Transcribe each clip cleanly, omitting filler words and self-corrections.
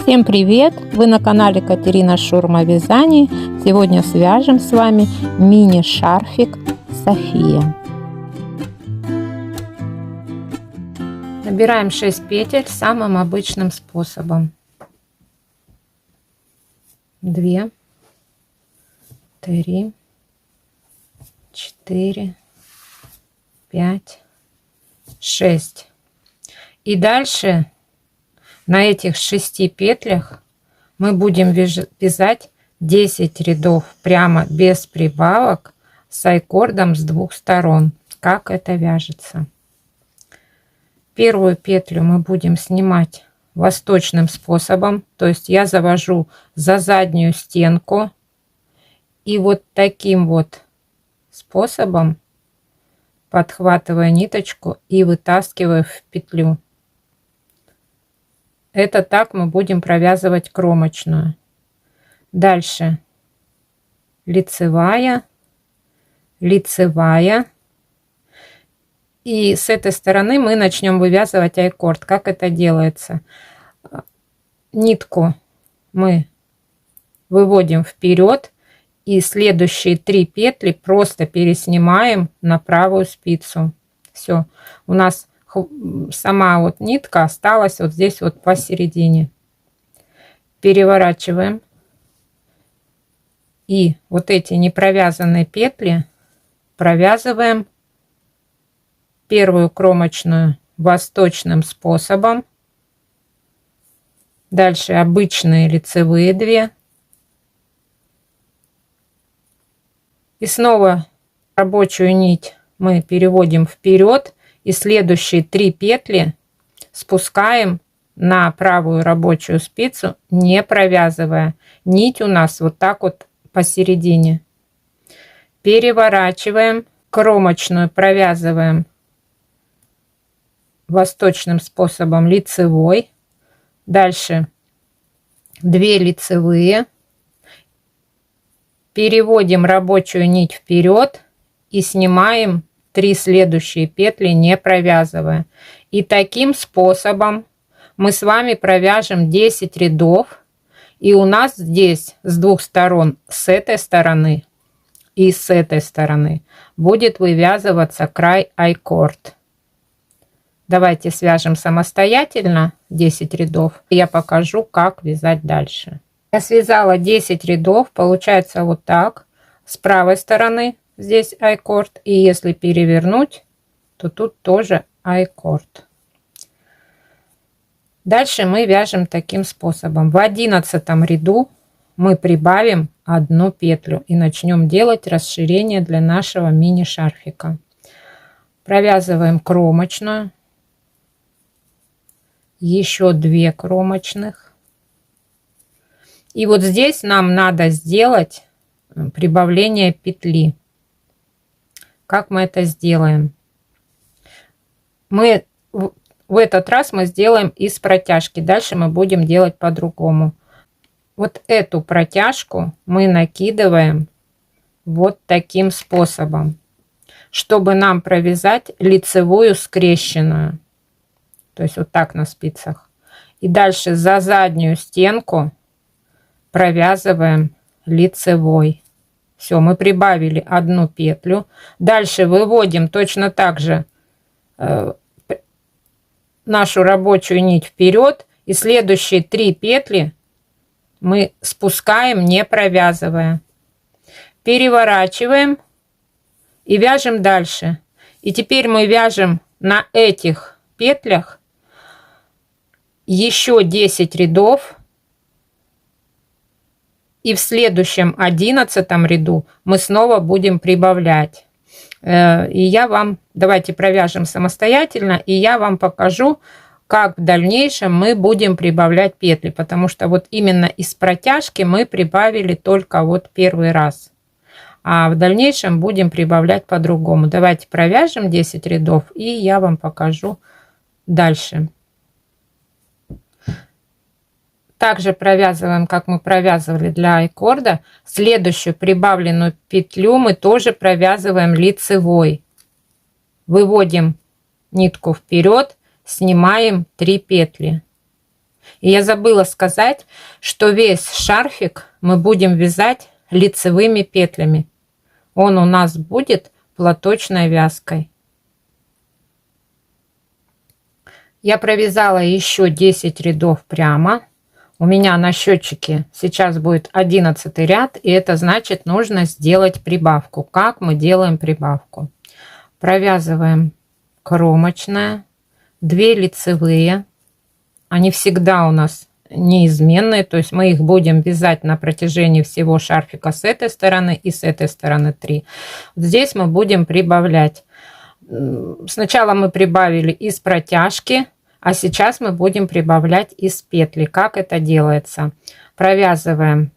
Всем привет! Вы на канале Катерина Шурма Вязание. Сегодня свяжем с вами мини-шарфик София. Набираем 6 петель самым обычным способом. 2, 3, 4, 5, 6. И дальше на этих 6 петлях мы будем вязать 10 рядов прямо без прибавок с айкордом с двух сторон. Как это вяжется? Первую петлю мы будем снимать восточным способом, то есть я завожу за заднюю стенку и вот таким вот способом подхватывая ниточку и вытаскиваю в петлю. Это так мы будем провязывать кромочную. Дальше лицевая, лицевая. И с этой стороны мы начнем вывязывать айкорд. Как это делается? Нитку мы выводим вперед и следующие 3 петли просто переснимаем на правую спицу. Все, у нас сама вот нитка осталась вот здесь вот посередине. Переворачиваем и вот эти непровязанные петли провязываем первую кромочную восточным способом, дальше обычные лицевые 2 и снова рабочую нить мы переводим вперед. И следующие 3 петли спускаем на правую рабочую спицу, не провязывая. Нить у нас вот так вот посередине. Переворачиваем, кромочную провязываем восточным способом лицевой. Дальше 2 лицевые. Переводим рабочую нить вперед и снимаем 3 следующие петли, не провязывая. И таким способом мы с вами провяжем 10 рядов. И у нас здесь с двух сторон, с этой стороны и с этой стороны, будет вывязываться край айкорд. Давайте свяжем самостоятельно 10 рядов. Я покажу, как вязать дальше. Я связала 10 рядов. Получается вот так. С правой стороны здесь айкорд, и если перевернуть, то тут тоже айкорд. Дальше мы вяжем таким способом. В 11 ряду мы прибавим 1 петлю и начнем делать расширение для нашего мини-шарфика. Провязываем кромочную, еще 2 кромочных, и вот здесь нам надо сделать прибавление петли. Как мы это сделаем? В этот раз мы сделаем из протяжки. Дальше мы будем делать по-другому. Вот эту протяжку мы накидываем вот таким способом, чтобы нам провязать лицевую скрещенную. То есть вот так на спицах. И дальше за заднюю стенку провязываем лицевой. Все, мы прибавили 1 петлю. Дальше выводим точно так же нашу рабочую нить вперед. И следующие 3 петли мы спускаем, не провязывая. Переворачиваем и вяжем дальше. И теперь мы вяжем на этих петлях еще 10 рядов. И в следующем 11 ряду мы снова будем прибавлять. Давайте провяжем самостоятельно, и я вам покажу, как в дальнейшем мы будем прибавлять петли. Потому что вот именно из протяжки мы прибавили только вот первый раз. А в дальнейшем будем прибавлять по-другому. Давайте провяжем 10 рядов, и я вам покажу дальше. Также провязываем, как мы провязывали для айкорда. Следующую прибавленную петлю мы тоже провязываем лицевой. Выводим нитку вперед, снимаем 3 петли. И я забыла сказать, что весь шарфик мы будем вязать лицевыми петлями. Он у нас будет платочной вязкой. Я провязала еще 10 рядов прямо. У меня на счетчике сейчас будет 11 ряд, и это значит, нужно сделать прибавку. Как мы делаем прибавку? Провязываем кромочная, 2 лицевые. Они всегда у нас неизменные, то есть мы их будем вязать на протяжении всего шарфика с этой стороны и с этой стороны 3. Вот здесь мы будем прибавлять. Сначала мы прибавили из протяжки, а сейчас мы будем прибавлять из петли. Как это делается? Провязываем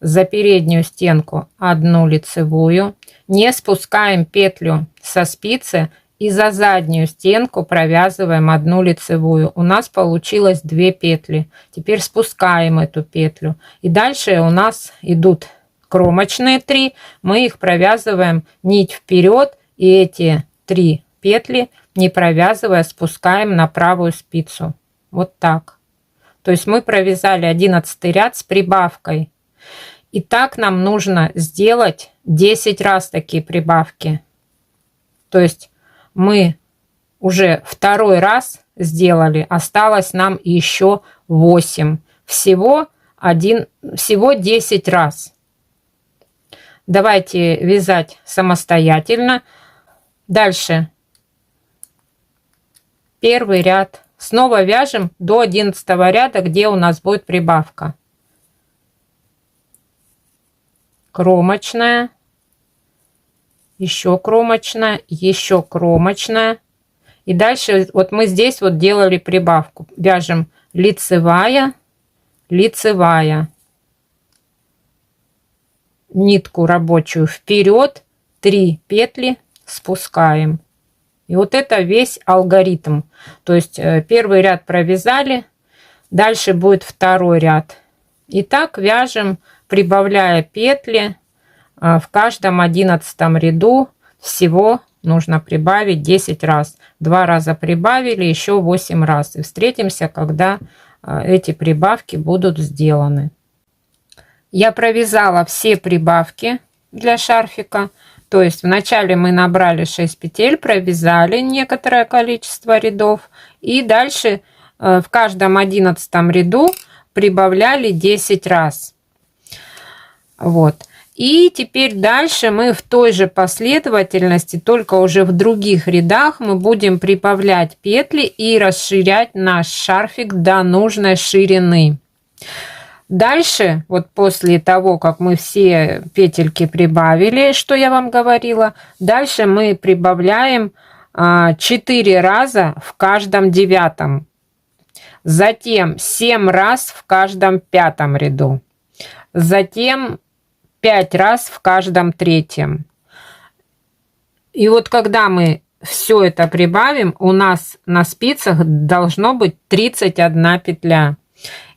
за переднюю стенку 1 лицевую, не спускаем петлю со спицы и за заднюю стенку провязываем 1 лицевую. У нас получилось 2 петли. Теперь спускаем эту петлю. И дальше у нас идут кромочные 3. Мы их провязываем нить вперед, и эти 3 петли, не провязывая, спускаем на правую спицу. Вот так. То есть мы провязали 11 ряд с прибавкой. И так нам нужно сделать 10 раз такие прибавки. То есть мы уже 2-й раз сделали, осталось нам еще 8. Всего 10 раз. Давайте вязать самостоятельно. Дальше. 1-й ряд. Снова вяжем до 11 ряда, где у нас будет прибавка. Кромочная, еще кромочная, еще кромочная. И дальше вот мы здесь вот делали прибавку. Вяжем лицевая, лицевая. Нитку рабочую вперед, 3 петли спускаем. И вот это весь алгоритм. То есть 1-й ряд провязали, дальше будет 2-й ряд. И так вяжем, прибавляя петли в каждом 11 ряду. Всего нужно прибавить 10 раз. 2 раза прибавили, еще 8 раз. И встретимся, когда эти прибавки будут сделаны. Я провязала все прибавки для шарфика. То есть вначале мы набрали 6 петель, провязали некоторое количество рядов. И дальше в каждом 11 ряду прибавляли 10 раз. Вот. И теперь дальше мы в той же последовательности, только уже в других рядах, мы будем прибавлять петли и расширять наш шарфик до нужной ширины. Дальше, вот после того, как мы все петельки прибавили, что я вам говорила, дальше мы прибавляем 4 раза в каждом 9. Затем 7 раз в каждом 5 ряду. Затем 5 раз в каждом 3. И вот когда мы все это прибавим, у нас на спицах должно быть 31 петля.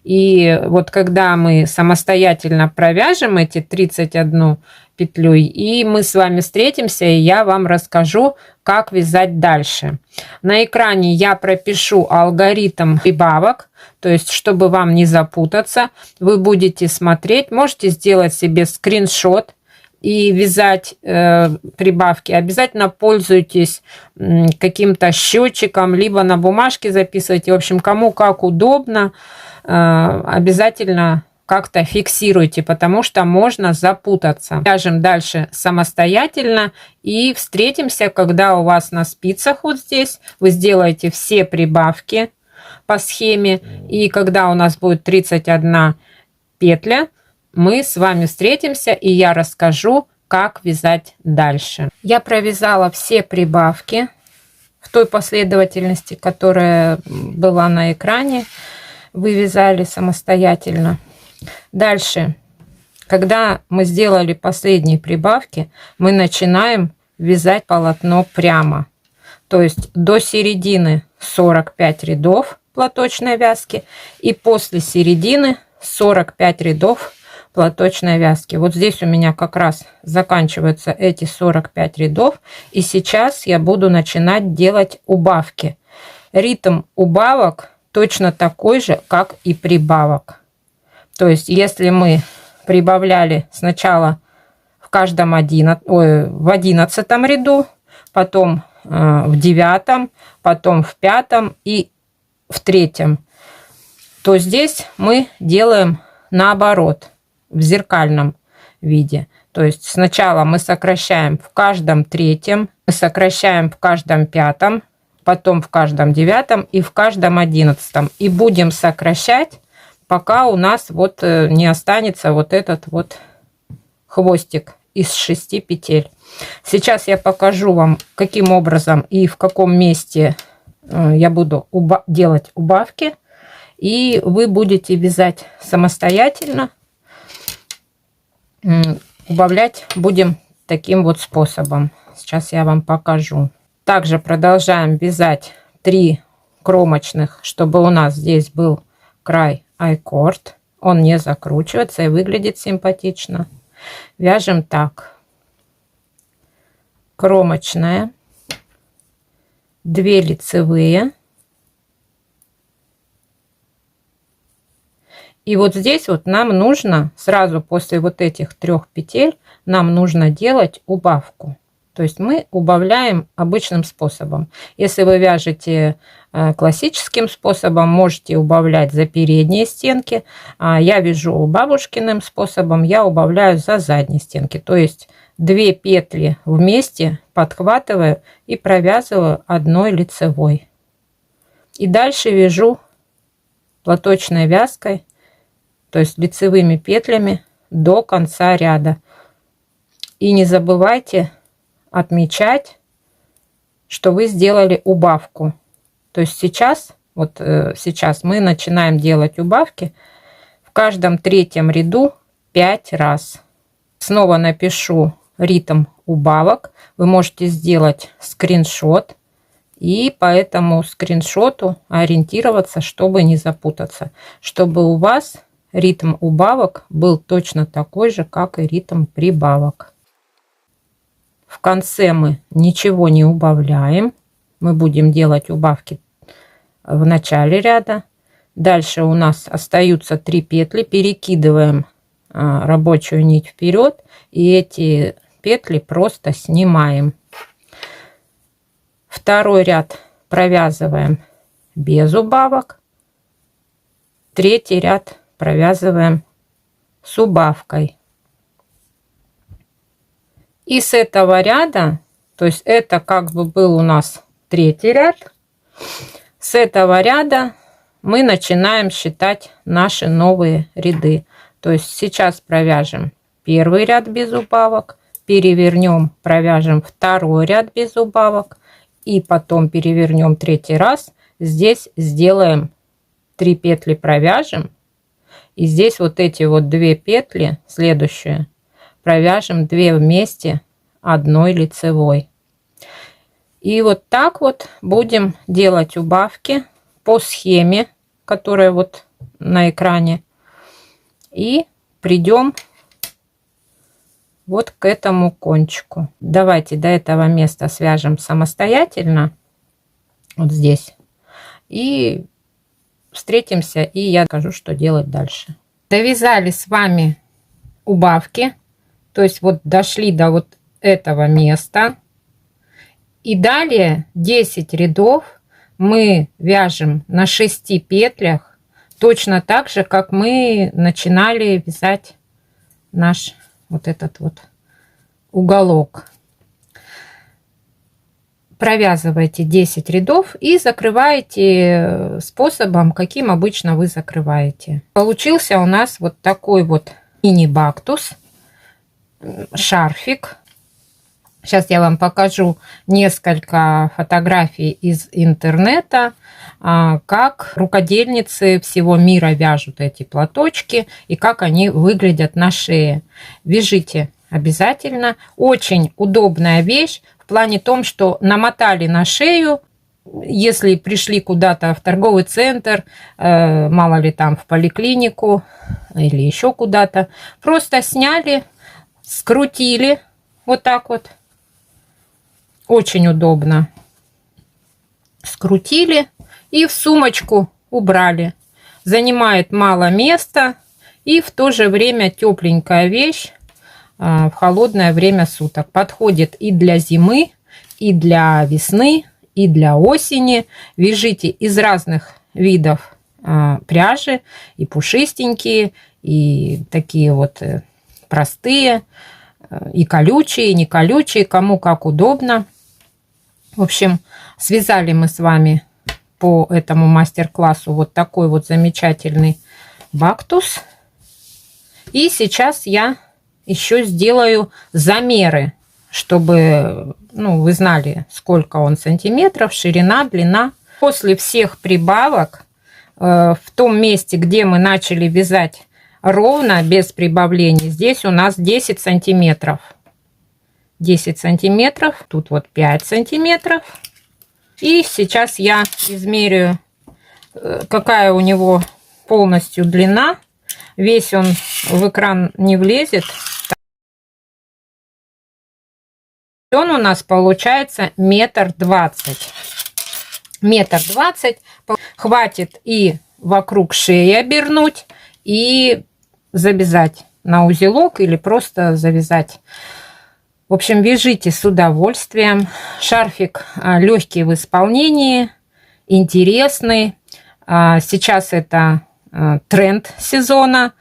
И вот когда мы самостоятельно провяжем эти 31 петлю, и мы с вами встретимся, и я вам расскажу, как вязать дальше. На экране я пропишу алгоритм прибавок, то есть, чтобы вам не запутаться, вы будете смотреть, можете сделать себе скриншот и вязать прибавки. Обязательно пользуйтесь каким-то счетчиком, либо на бумажке записывайте. В общем, кому как удобно. Обязательно как-то фиксируйте, потому что можно запутаться. Вяжем дальше самостоятельно и встретимся, когда у вас на спицах вот здесь вы сделаете все прибавки по схеме, и когда у нас будет 31 петля, мы с вами встретимся, и я расскажу, как вязать дальше. Я провязала все прибавки в той последовательности, которая была на экране. Вы вязали самостоятельно. Дальше, когда мы сделали последние прибавки, мы начинаем вязать полотно прямо. То есть до середины 45 рядов платочной вязки и после середины 45 рядов платочной вязки. Вот здесь у меня как раз заканчиваются эти 45 рядов. И сейчас я буду начинать делать убавки. Ритм убавок точно такой же, как и прибавок. То есть, если мы прибавляли сначала в каждом в 11 ряду, потом в 9, потом в 5 и в 3, то здесь мы делаем наоборот, в зеркальном виде. То есть сначала мы сокращаем в каждом 3, мы сокращаем в каждом 5, потом в каждом 9 и в каждом 11. И будем сокращать, пока у нас вот не останется вот этот вот хвостик из 6 петель. Сейчас я покажу вам, каким образом и в каком месте я буду делать убавки. И вы будете вязать самостоятельно. Убавлять будем таким вот способом. Сейчас я вам покажу. Также продолжаем вязать 3 кромочных, чтобы у нас здесь был край I-cord. Он не закручивается и выглядит симпатично. Вяжем так. Кромочная, 2 лицевые. И вот здесь вот нам нужно сразу после вот этих 3 петель нам нужно делать убавку. То есть мы убавляем обычным способом. Если вы вяжете классическим способом, можете убавлять за передние стенки. А я вяжу бабушкиным способом, я убавляю за задние стенки. То есть 2 петли вместе подхватываю и провязываю одной лицевой. И дальше вяжу платочной вязкой, то есть лицевыми петлями до конца ряда. И не забывайте отмечать, что вы сделали убавку. То есть сейчас, сейчас мы начинаем делать убавки в каждом 3-м ряду 5 раз. Снова напишу ритм убавок. Вы можете сделать скриншот и по этому скриншоту ориентироваться, чтобы не запутаться, чтобы у вас ритм убавок был точно такой же, как и ритм прибавок. В конце мы ничего не убавляем. Мы будем делать убавки в начале ряда. Дальше у нас остаются 3 петли. Перекидываем рабочую нить вперед. И эти петли просто снимаем. Второй ряд провязываем без убавок. 3-й ряд провязываем с убавкой. И с этого ряда, то есть это как бы был у нас 3-й ряд, с этого ряда мы начинаем считать наши новые ряды. То есть сейчас провяжем 1-й ряд без убавок, перевернем, провяжем 2-й ряд без убавок и потом перевернем 3-й раз. Здесь сделаем 3 петли, провяжем. И здесь вот эти вот 2 петли, следующие, провяжем 2 вместе одной лицевой. И вот так вот будем делать убавки по схеме, которая вот на экране. И придем вот к этому кончику. Давайте до этого места свяжем самостоятельно. Вот здесь. И встретимся, и я скажу, что делать дальше. Довязали с вами убавки. То есть вот дошли до вот этого места. И далее 10 рядов мы вяжем на 6 петлях. Точно так же, как мы начинали вязать наш вот этот вот уголок. Провязываете 10 рядов и закрываете способом, каким обычно вы закрываете. Получился у нас вот такой вот мини-бактус, шарфик. Сейчас я вам покажу несколько фотографий из интернета, как рукодельницы всего мира вяжут эти платочки и как они выглядят на шее. Вяжите обязательно. Очень удобная вещь. В плане том, что намотали на шею, если пришли куда-то в торговый центр, мало ли там в поликлинику или еще куда-то, просто сняли, скрутили вот так вот. Очень удобно. Скрутили и в сумочку убрали. Занимает мало места и в то же время тепленькая вещь в холодное время суток. Подходит и для зимы, и для весны, и для осени. Вяжите из разных видов пряжи, и пушистенькие, и такие вот простые, и колючие, и не колючие, кому как удобно. В общем, связали мы с вами по этому мастер-классу вот такой вот замечательный бактус. И сейчас я еще сделаю замеры, чтобы, ну, вы знали, сколько он сантиметров, ширина, длина. После всех прибавок в том месте, где мы начали вязать ровно, без прибавлений, здесь у нас 10 сантиметров. 10 сантиметров, тут вот 5 сантиметров. И сейчас я измерю, какая у него полностью длина. Весь он в экран не влезет. Он у нас получается 1,20 м. 1,20 м. Хватит и вокруг шеи обернуть, и завязать на узелок или просто завязать. В общем, вяжите с удовольствием. Шарфик легкий в исполнении, интересный. Сейчас это тренд сезона.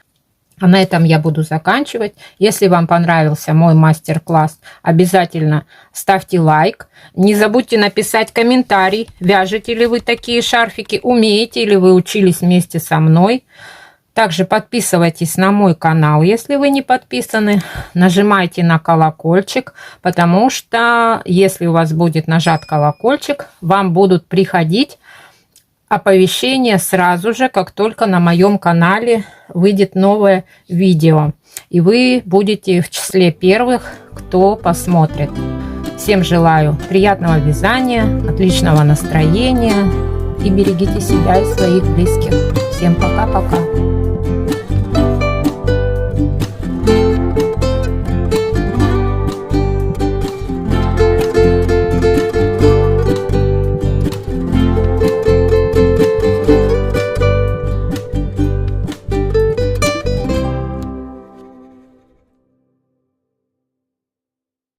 А на этом я буду заканчивать. Если вам понравился мой мастер-класс, обязательно ставьте лайк. Не забудьте написать комментарий, вяжете ли вы такие шарфики, умеете ли вы учились вместе со мной. Также подписывайтесь на мой канал, если вы не подписаны. Нажимайте на колокольчик, потому что если у вас будет нажат колокольчик, вам будут приходить оповещения сразу же, как только на моем канале выйдет новое видео. И вы будете в числе первых, кто посмотрит. Всем желаю приятного вязания, отличного настроения и берегите себя и своих близких. Всем пока-пока.